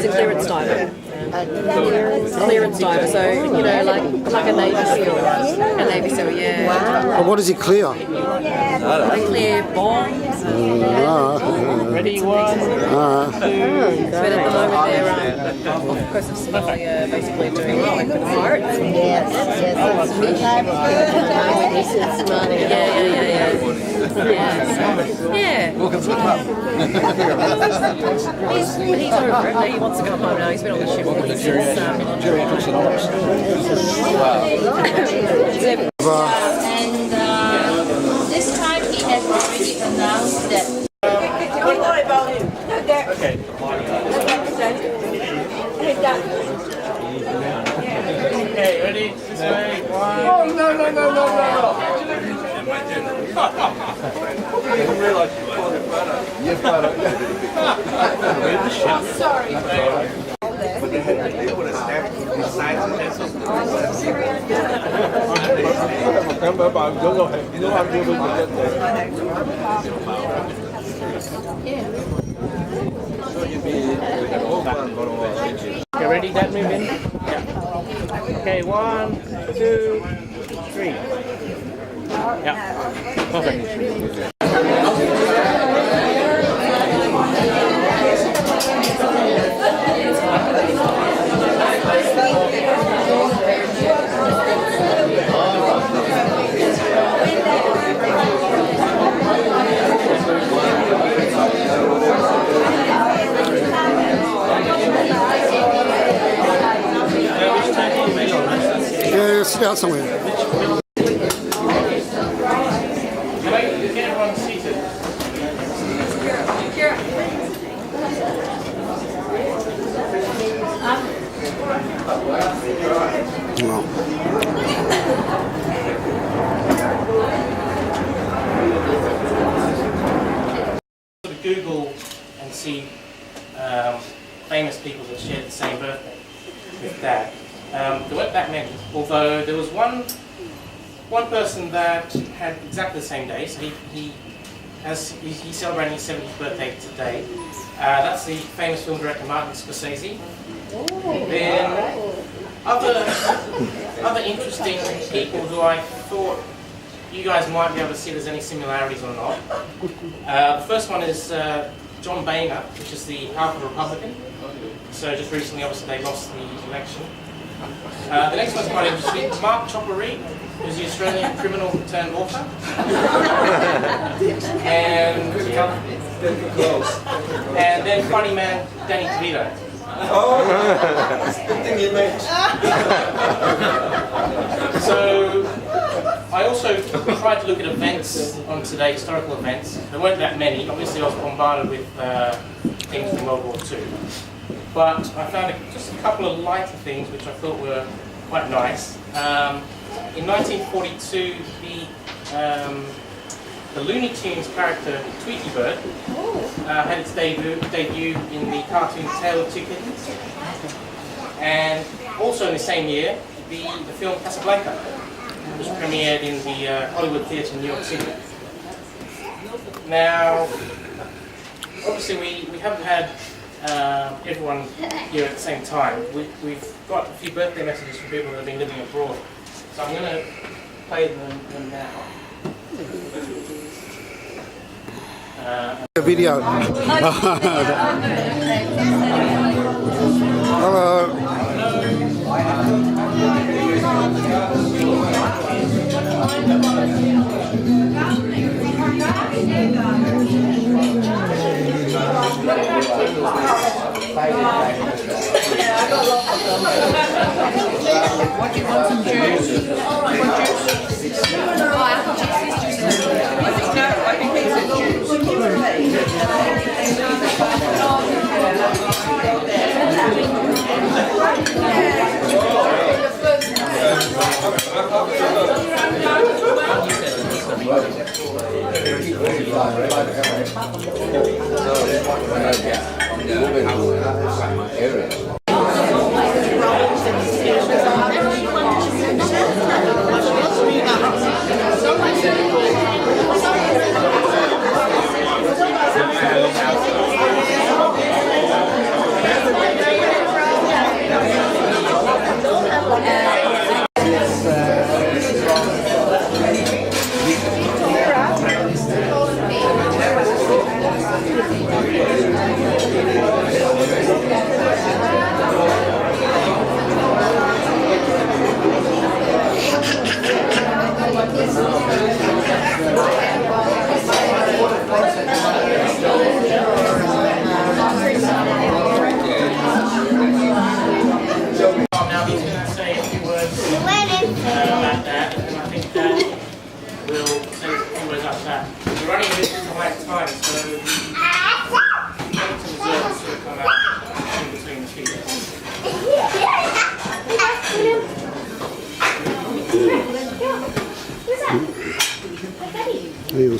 he's a clearance diver. Clearance diver, so you know, like a Navy SEAL. A Navy SEAL, yeah. Well, what does he clear? They clear bombs. Ready, 1, 2. But at the moment they're, off the coast of Somalia, basically doing open heart. Yes. Yeah. Welcome to the club. He's over it. He wants to come home now. He's been on the ship. Geriatrics Anonymous. And this time he has already announced that. Okay. Okay, ready? This way. 1. Oh, no. I didn't realise you called it photo. Yeah, photo. Oh, sorry. Okay, ready? That move in? Yeah. Okay, 1, 2, 3. Yeah. Perfect. Yeah, sit down somewhere. Get everyone seated. Google and see famous people that shared the same birthday with Dad. There weren't that many, although there was one person that had exactly the same day. So he's celebrating his 70th birthday today. That's the famous film director Martin Scorsese. Then other interesting people who I thought you guys might be able to see if there's any similarities or not. The first one is John Boehner, which is the Harvard Republican. So just recently, obviously, they lost the election. The next one's quite interesting. Mark Chopper Reed, who's the Australian criminal turned author. And then funny man Danny DeVito. Oh, good thing you met. So I also tried to look at events on today, historical events. There weren't that many. Obviously, I was bombarded with things from World War II. But I found just a couple of lighter things which I thought were quite nice. In 1942, the Looney Tunes character Tweety Bird had its debut in the cartoon Tale of Two Kittens. And also in the same year, the film Casablanca was premiered in the Hollywood Theatre in New York City. Now, obviously we haven't had everyone here at the same time. We've got a few birthday messages from people that have been living abroad. So I'm going to play them now. A video. Hello. What do you want, some juice? Oh, apple juice is juice. No, I think it's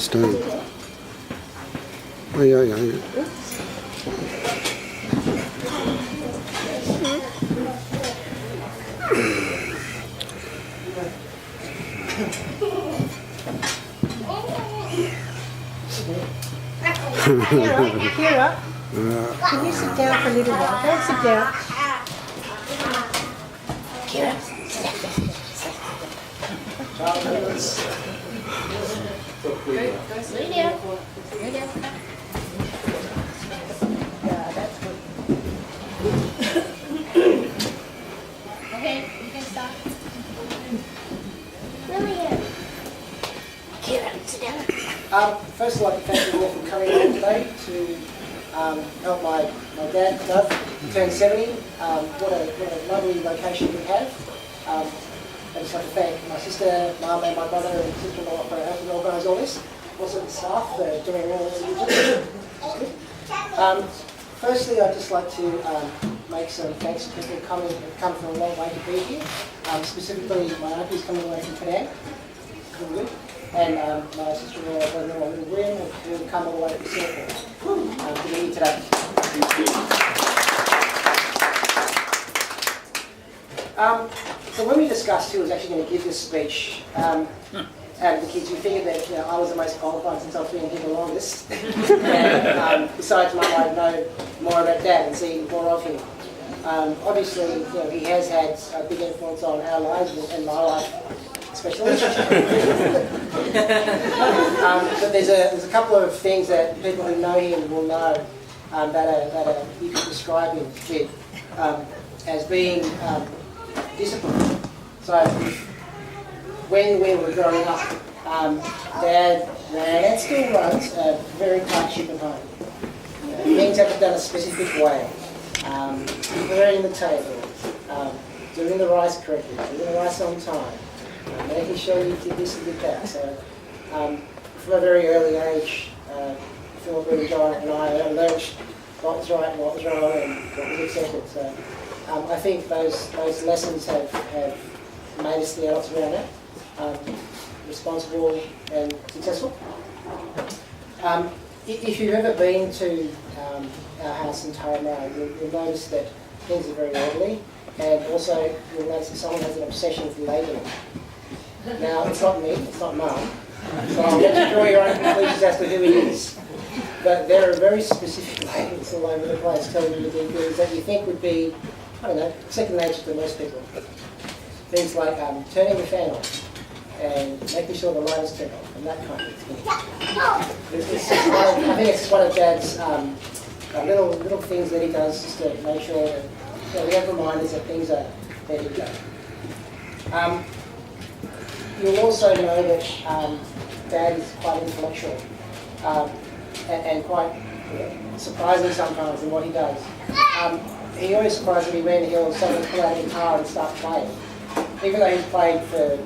understand. Oh, yeah, yeah, yeah. Kira, can you sit down for a little while? Don't sit down. Okay, you can start. First, I'd like to thank you all for coming along today to help my dad, Doug, turn 70. What a lovely location we have. I'd just like to thank my sister, mum, and my brother and sister-in-law for helping organise all this. Also the staff for doing all this. Firstly, I'd just like to make some thanks to people who've come from a long way to be here. Specifically, my uncle's coming away from Penang, and my sister-in-law, brother-in-law, Little William, who will come all the way to Singapore to be here today. So when we discussed who was actually going to give this speech, out of the kids, we figured that I was the most qualified since I've been here the longest. And besides Mum, I know more about Dad and see more of him. Obviously, he has had a big influence on our lives and my life, especially. But there's a couple of things that people who know him will know that you could describe him with as being disciplined. So when we were growing up, Dad ran and still runs a very tight ship at home. Things have to be done a specific way. Preparing the table, doing the rice correctly, doing the rice on time, making sure you did this and did that. So from a very early age, Philip and John and I learned what was right and what was wrong and what was accepted. So I think those lessons have made us the adults around it, responsible and successful. If you've ever been to our house in Turramurra, you'll notice that things are very orderly, and also you'll notice that someone has an obsession with labelling. Now, it's not me, it's not Mum, so I'll let you draw your own conclusions as to who it is. But there are very specific labels all over the place telling you to do things that you think would be, I don't know, second nature to most people. Things like turning the fan on and making sure the light is turned off and that kind of thing. I think it's one of Dad's little things that he does just to make sure that we have reminders that things are ready to go. You'll also know that Dad is quite intellectual and quite surprising sometimes in what he does. He always surprises me when he'll suddenly pull out a guitar and start playing. Even though he's played for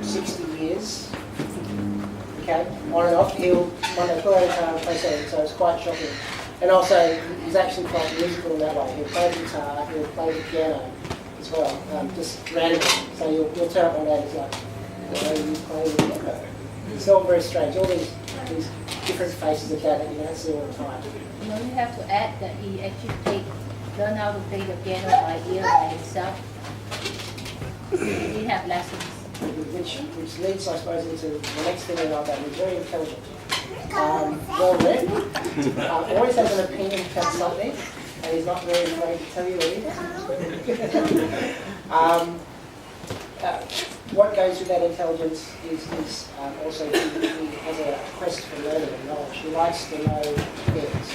60 years, okay, on and off, he'll pull out a guitar and play something, so it's quite shocking. And also, he's actually quite musical in that way. He'll play the guitar, he'll play the piano as well, just randomly. So you'll turn up one day and he's like, the way you play the piano. It's all very strange, all these different faces of Dad that you don't see all the time. You have to add that he actually learned how to play the piano by ear by himself. He didn't have lessons. Which leads, I suppose, into the next thing about that. He's very intelligent, well read, always has an opinion about something, and he's not very afraid to tell you anything. What goes with that intelligence is also he has a quest for learning and knowledge. He likes to know things.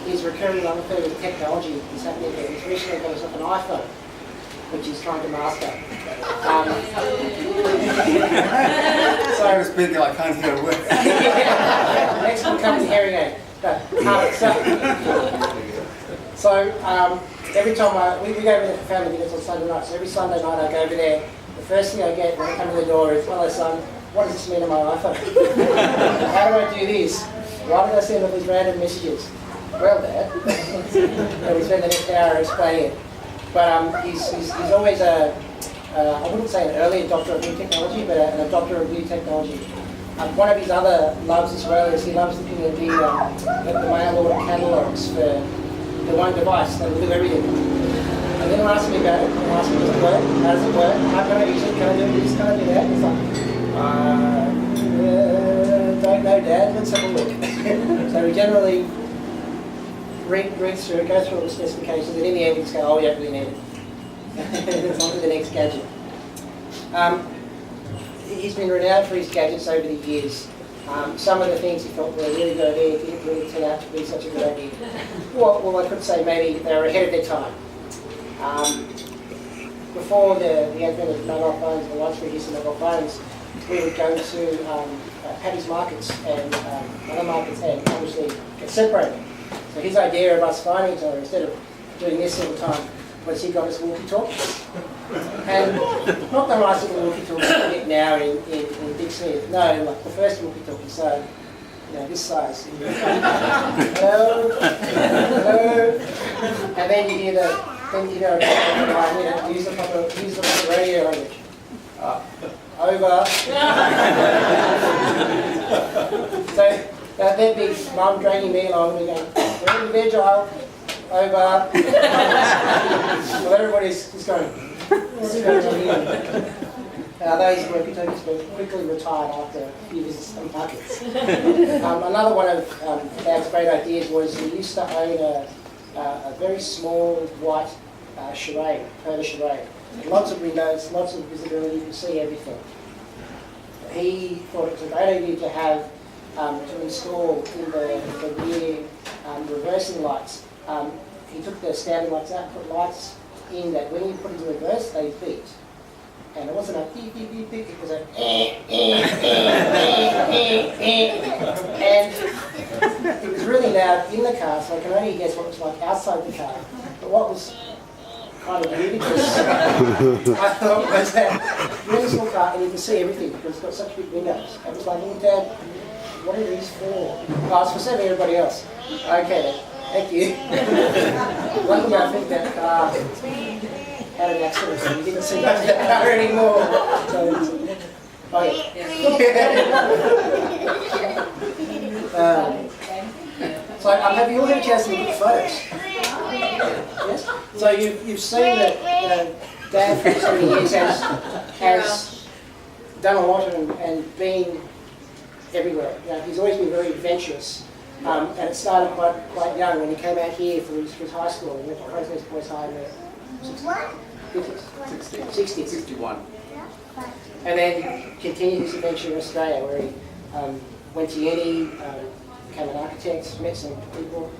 His recurring love affair with technology is happening there. He's recently got himself an iPhone, which he's trying to master. So speaking, I can't hear a word. Next will come the hearing aid. So every time we go over there for family dinners on Sunday night, so every Sunday night I go over there, the first thing I get when I come to the door is, hello son, what does this mean on my iPhone? How do I do this? Why did I send all these random messages? Well, Dad, and we spend the next hour explaining it. But he's always I wouldn't say an early adopter of new technology, but an adopter of new technology. One of his other loves as well is he loves looking at the mail order catalogues for the one device that will do everything. And then I asked me about it, and I asked him, does it work? How does it work? How can I use it? Can I do this? Can I do that? He's like, don't know, Dad, let's have a look. So we generally read through, go through all the specifications, and in the end we just go, oh, we don't really need it. It's on to the next gadget. He's been renowned for his gadgets over the years. Some of the things he thought were a really good idea didn't really turn out to be such a good idea. Well, I could say maybe they were ahead of their time. Before the advent of mobile phones, the widespread use of mobile phones, we would go to Paddy's markets and other markets and obviously get separated. So his idea of us finding each other, instead of doing this all the time, was he got us walkie-talkies. And not the nice little walkie-talkies you get now in Dick Smith. No, like the first walkie-talkie, so, you know, this size. Hello, hello. And then you hear use the proper radio language. Over. So that'd be Mum dragging me along and we going, we're in the bed, child. Over. Well, everybody's just going, what's going on here? Those walkie-talkies were quickly retired after a few visits to markets. Another one of Dad's great ideas was he used to own a very small white charade, Perla charade. Lots of windows, lots of visibility, you can see everything. He thought it was a great idea to have, to install in the rear reversing lights. He took the standard lights out, put lights in that when you put it in reverse, they beat. And it wasn't a beep, beep, beep, beep, it was a and it was really loud in the car, so I can only guess what it was like outside the car. But what was kind of ludicrous, I thought, was that you're in a small car and you can see everything because it's got such big windows. I was like, oh, Dad, what are these for? Oh, it's for serving everybody else. Okay, then. Thank you. Luckily, I think that car had an accident, so we didn't see that car anymore. So, oh, yeah. So, have you all had a chance to look at the photos? Yes? So, you've seen that Dad, for so many years, has done a lot and been everywhere. He's always been very adventurous. And it started quite young when he came out here for his high school. He went to Crowsnest Boys High in the 60s? 60s. 61. And then continued his adventure in Australia where he went to uni, became an architect, met some people,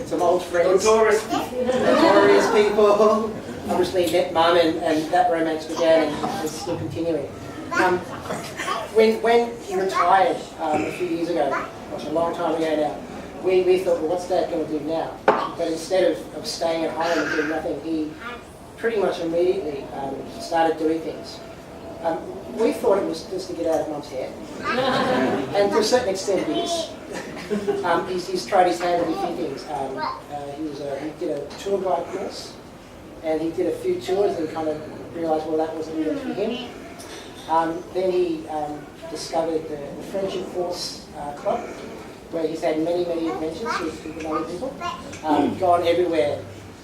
some old friends. Notorious people. Obviously met Mum and that romance began and is still continuing. When he retired a few years ago, which a long time ago now, we thought, well, what's Dad going to do now? But instead of staying at home and doing nothing, he pretty much immediately started doing things. We thought it was just to get out of Mum's hair, and to a certain extent it is. He's tried his hand at a few things. He did a tour guide course, and he did a few tours and kind of realised, well, that wasn't really for him. Then he discovered the Friendship Force Club, where he's had many adventures with other people, gone everywhere,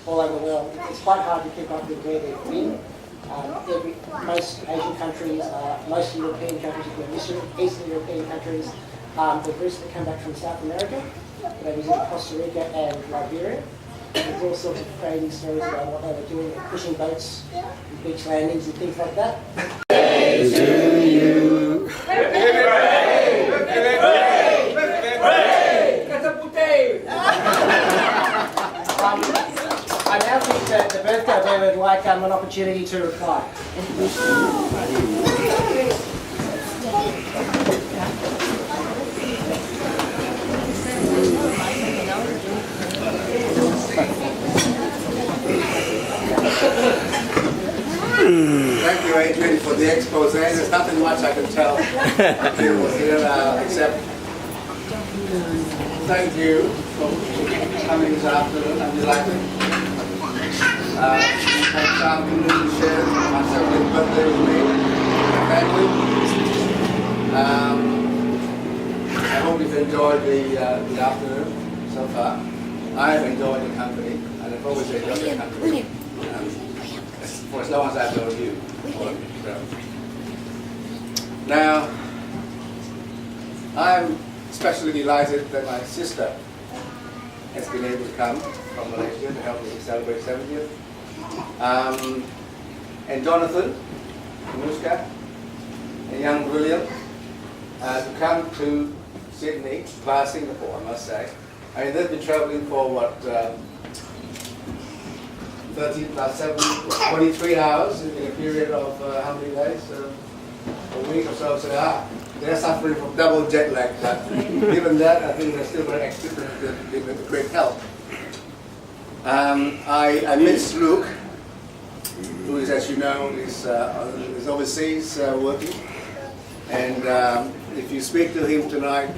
all over the world. It's quite hard to keep up with where they've been. Most Asian countries, most European countries, Eastern European countries. They've recently come back from South America. They visited Costa Rica and Liberia. There's all sorts of crazy stories about what they were doing, pushing boats, beach landings and things like that. I now think that the birthday bear would like an opportunity to reply. Thank you, Adrian, for the expose. There's nothing much I can tell people here except thank you for coming this afternoon. I'm delighted. this afternoon to share my 70th birthday with me and my family. I hope you've enjoyed the afternoon so far. I have enjoyed the company, and I've always enjoyed the company. For as long as I've known you. Now, I'm especially delighted that my sister has been able to come from Malaysia to help me celebrate 70th. And Jonathan, Anushka, and young William to come to Sydney via Singapore, I must say. I mean, they've been traveling for what, 13 plus 7, 23 hours in a period of how many days? A week or so. So they're suffering from double jet lag. But given that, I think they're still very active and with great help. I miss Luke, who is, as you know, is overseas working. And if you speak to him tonight,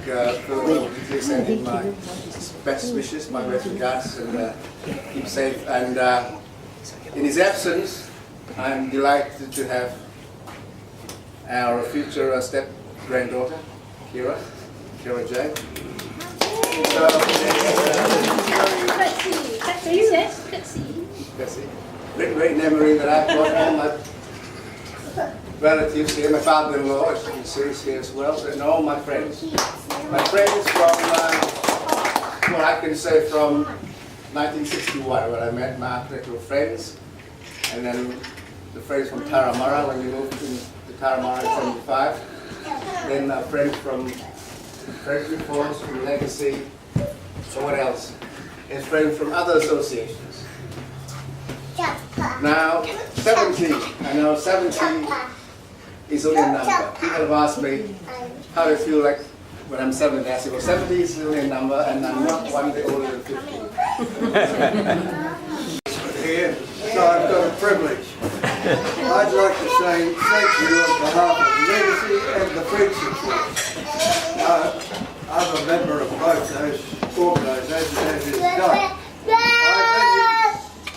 please send him my best wishes, my best regards, and keep safe. And in his absence, I'm delighted to have our future step-granddaughter, Kira J. Great memory that I've got. All my relatives here, my father-in-law, as you can see, is here as well, and all my friends. My friends from, well, I can say from 1961, when I met my architectural friends, and then the friends from Taramara when we moved to Taramara in 75. Then friends from Freshly Falls, from Legacy, so what else? And friends from other associations. Now, 70, I know 70 is only a number. People have asked me, how do I feel like when I'm 70? I say, well, 70 is only a number, and I'm not one day older than 50. Here, so I've got a privilege. I'd like to say thank you on behalf of Legacy and the Friendship Force. I'm a member of both those organisations, as is done.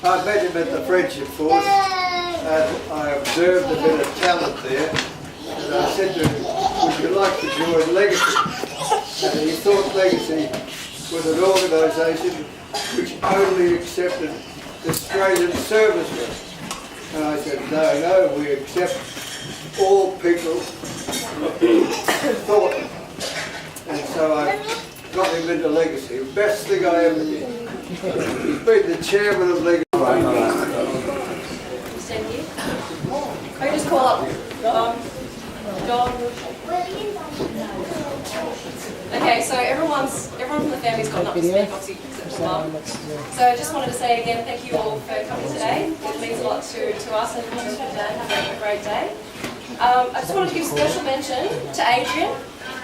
I met him at the Friendship Force, and I observed a bit of talent there, and I said to him, would you like to join Legacy? And he thought Legacy was an organisation which only accepted Australian servicemen. And I said, no, we accept all people of thought. And so I got him into Legacy. Best thing I ever did. He's been the chairman of Legacy. I just call up John. Okay, so everyone from the family's gotten up to speak, obviously, except for Mum. So I just wanted to say again, thank you all for coming today. It means a lot to us and to Dad having a great day. I just wanted to give special mention to Adrian,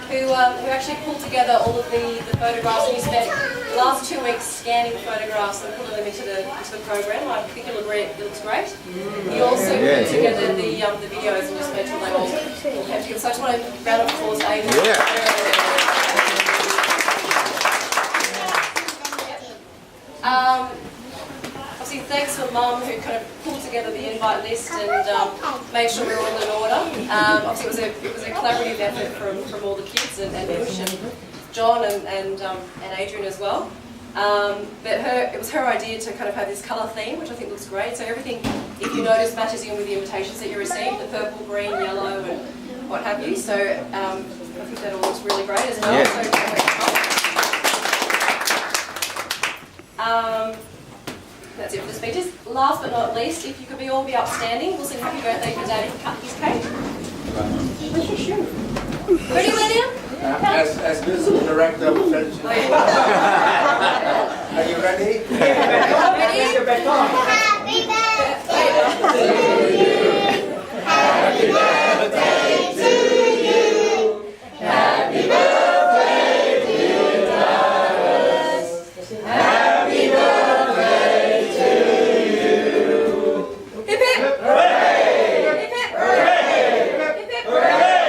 who actually pulled together all of the photographs, and he spent the last 2 weeks scanning the photographs and putting them into the program. I think you'll agree it looks great. He also put together the videos and just made sure they all kept together. So I just want to round of applause to Adrian. Yeah. Obviously, thanks for Mum, who kind of pulled together the invite list and made sure we were all in order. Obviously, it was a collaborative effort from all the kids and Bush and John and Adrian as well. But it was her idea to kind of have this colour theme, which I think looks great. So everything, if you notice, matches in with the invitations that you received, the purple, green, yellow, and what have you. So I think that all looks really great as well. Yeah. So, that's it for the speeches. Last but not least, if you could all be upstanding, we'll sing happy birthday for Dad and cut his cake. Where's your shoe? Ready, William? As musical director of Friendship. Are you ready? Ready? Happy birthday to you. Happy birthday to you. Happy birthday, dear Doris. Happy birthday to you. Hip hip! Hooray! Hip hip! Hooray! Hip hip! Hooray!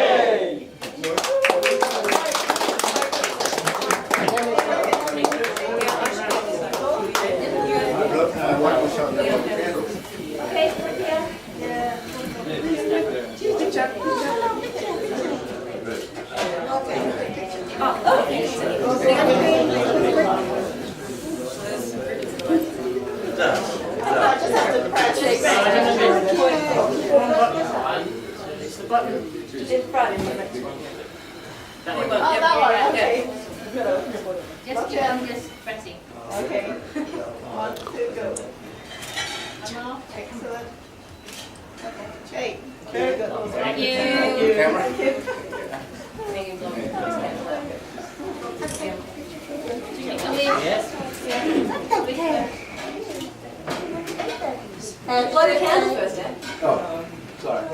Blow the candle first, Dan. Oh, sorry.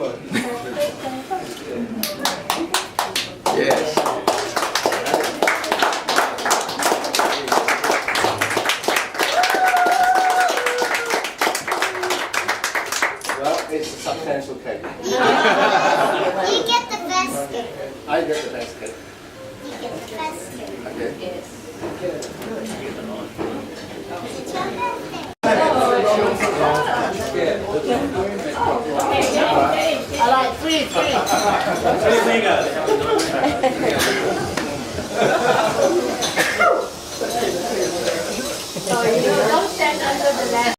Yes. Well, it's a substantial cake. You get the basket. I get the basket. You get the basket. Okay. It's your birthday. I like three.